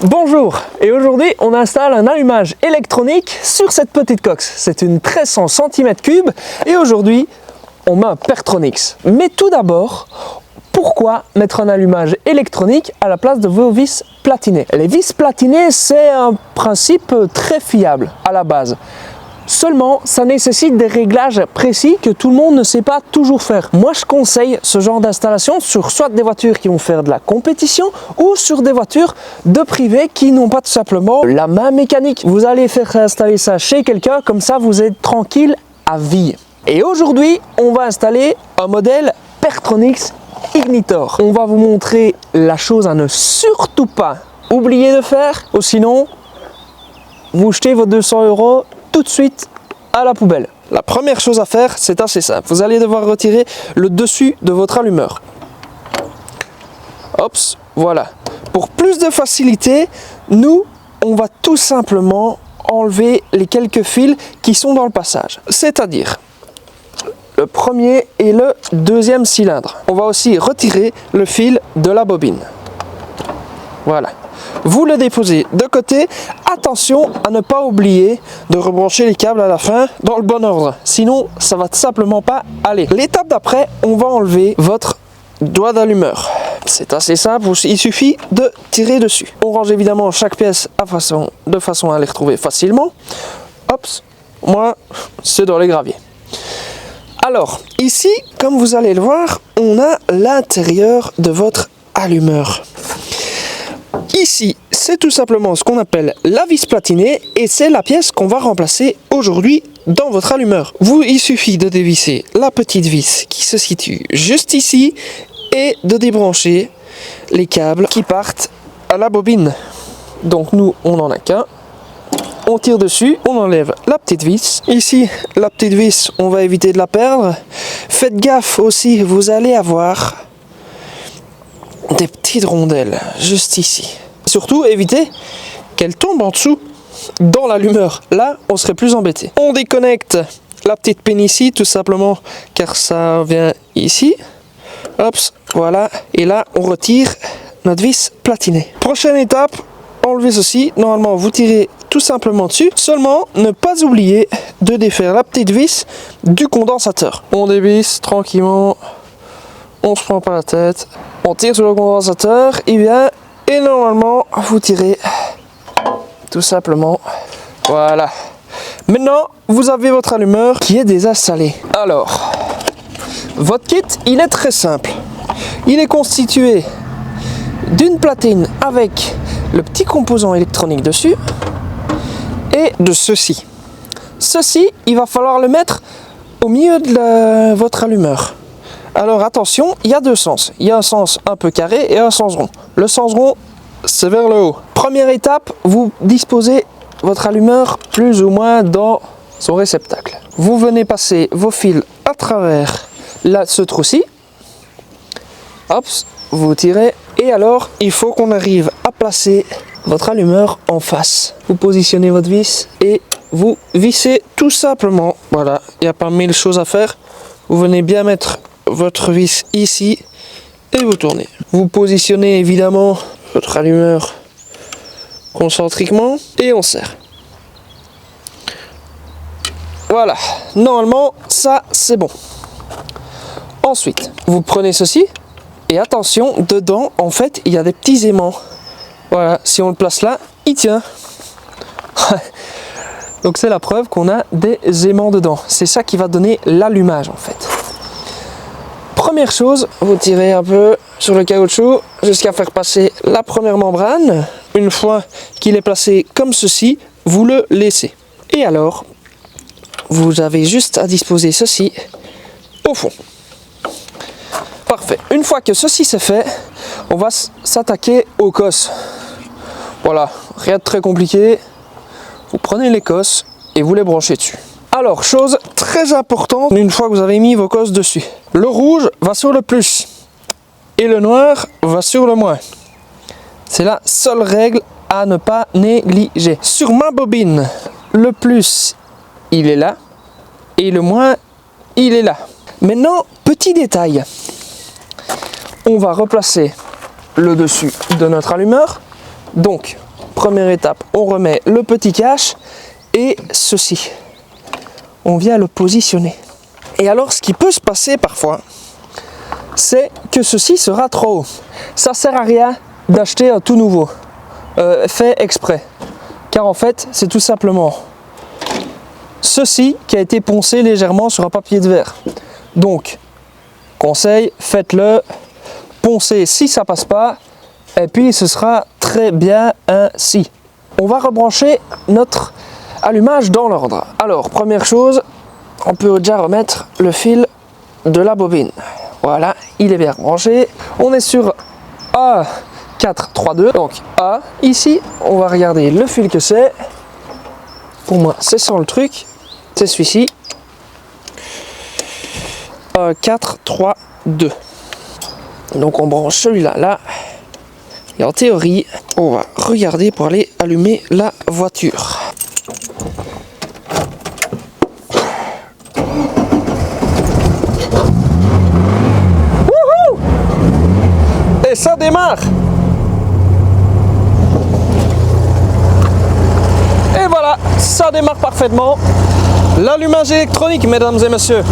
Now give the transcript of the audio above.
Bonjour, et aujourd'hui on installe un allumage électronique sur cette petite coque. C'est une 1300 cm3 et aujourd'hui on met un Pertronix. Mais tout d'abord, pourquoi mettre un allumage électronique à la place de vos vis platinées? Les vis platinées, c'est un principe très fiable à la base. Seulement, ça nécessite des réglages précis que tout le monde ne sait pas toujours faire. Moi, je conseille ce genre d'installation sur soit des voitures qui vont faire de la compétition ou sur des voitures de privé qui n'ont pas tout simplement la main mécanique. Vous allez faire installer ça chez quelqu'un, comme ça vous êtes tranquille à vie. Et aujourd'hui, on va installer un modèle Pertronix Ignitor. On va vous montrer la chose à ne surtout pas oublier de faire, ou sinon, vous jetez vos 200 € tout de suite à la poubelle. La première chose à faire, c'est assez simple. Vous allez devoir retirer le dessus de votre allumeur. Hop, voilà. Pour plus de facilité, nous, on va tout simplement enlever les quelques fils qui sont dans le passage. C'est-à-dire le premier et le deuxième cylindre. On va aussi retirer le fil de la bobine. Voilà. Vous le déposez de côté. Attention à ne pas oublier de rebrancher les câbles à la fin dans le bon ordre. Sinon, ça va tout simplement pas aller. L'étape d'après, on va enlever votre doigt d'allumeur. C'est assez simple, il suffit de tirer dessus. On range évidemment chaque pièce de façon à les retrouver facilement. Hop, moi, c'est dans les graviers. Alors, ici, comme vous allez le voir, on a l'intérieur de votre allumeur. Ici, c'est tout simplement ce qu'on appelle la vis platinée et c'est la pièce qu'on va remplacer aujourd'hui dans votre allumeur. Il suffit de dévisser la petite vis qui se situe juste ici et de débrancher les câbles qui partent à la bobine. Donc nous, on n'en a qu'un. On tire dessus, on enlève la petite vis. Ici, la petite vis, on va éviter de la perdre. Faites gaffe aussi, vous allez avoir des petites rondelles juste ici. Surtout, évitez qu'elle tombe en dessous dans l'allumeur. Là, on serait plus embêté. On déconnecte la petite pin ici, tout simplement, car ça vient ici. Hop, voilà. Et là, on retire notre vis platinée. Prochaine étape, enlevez ceci. Normalement, vous tirez tout simplement dessus. Seulement, ne pas oublier de défaire la petite vis du condensateur. On dévisse tranquillement. On se prend pas la tête. On tire sur le condensateur, il vient. Et normalement, vous tirez tout simplement. Voilà. Maintenant, vous avez votre allumeur qui est désinstallé. Alors, votre kit, il est très simple. Il est constitué d'une platine avec le petit composant électronique dessus et de ceci. Ceci, il va falloir le mettre au milieu de votre allumeur. Alors attention, il y a deux sens. Il y a un sens un peu carré et un sens rond. Le sens rond, c'est vers le haut. Première étape, vous disposez votre allumeur plus ou moins dans son réceptacle. Vous venez passer vos fils à travers ce trou-ci. Hop, vous tirez. Et alors, il faut qu'on arrive à placer votre allumeur en face. Vous positionnez votre vis et vous vissez tout simplement. Voilà, il n'y a pas mille choses à faire. Vous venez bien mettre votre vis ici et vous tournez. Vous positionnez évidemment votre allumeur concentriquement et on serre. Voilà, normalement ça c'est bon. Ensuite, vous prenez ceci et attention, dedans en fait il y a des petits aimants. Voilà, si on le place là, il tient. Donc c'est la preuve qu'on a des aimants dedans. C'est ça qui va donner l'allumage en fait. Première chose, vous tirez un peu sur le caoutchouc jusqu'à faire passer la première membrane. Une fois qu'il est placé comme ceci, vous le laissez. Et alors, vous avez juste à disposer ceci au fond. Parfait. Une fois que ceci c'est fait, on va s'attaquer aux cosses. Voilà, rien de très compliqué. Vous prenez les cosses et vous les branchez dessus. Alors, chose très importante, une fois que vous avez mis vos cosses dessus, le rouge va sur le plus et le noir va sur le moins. C'est la seule règle à ne pas négliger. Sur ma bobine, le plus, il est là et le moins, il est là. Maintenant, petit détail, on va replacer le dessus de notre allumeur. Donc, première étape, on remet le petit cache et ceci. On vient le positionner. Et alors, ce qui peut se passer parfois, c'est que ceci sera trop haut. Ça sert à rien d'acheter un tout nouveau, fait exprès. Car en fait, c'est tout simplement ceci qui a été poncé légèrement sur un papier de verre. Donc, conseil, faites-le, poncez si ça passe pas, et puis ce sera très bien ainsi. On va rebrancher notre allumage dans l'ordre. Alors, première chose, on peut déjà remettre le fil de la bobine. Voilà, il est bien branché. On est sur A432. Donc A, ici, on va regarder le fil que c'est. Pour moi, c'est sans le truc. C'est celui-ci. A432. Donc on branche celui-là là. Et en théorie, on va regarder pour aller allumer la voiture. Wouhou! Et ça démarre! Et voilà, ça démarre parfaitement. L'allumage électronique, mesdames et messieurs.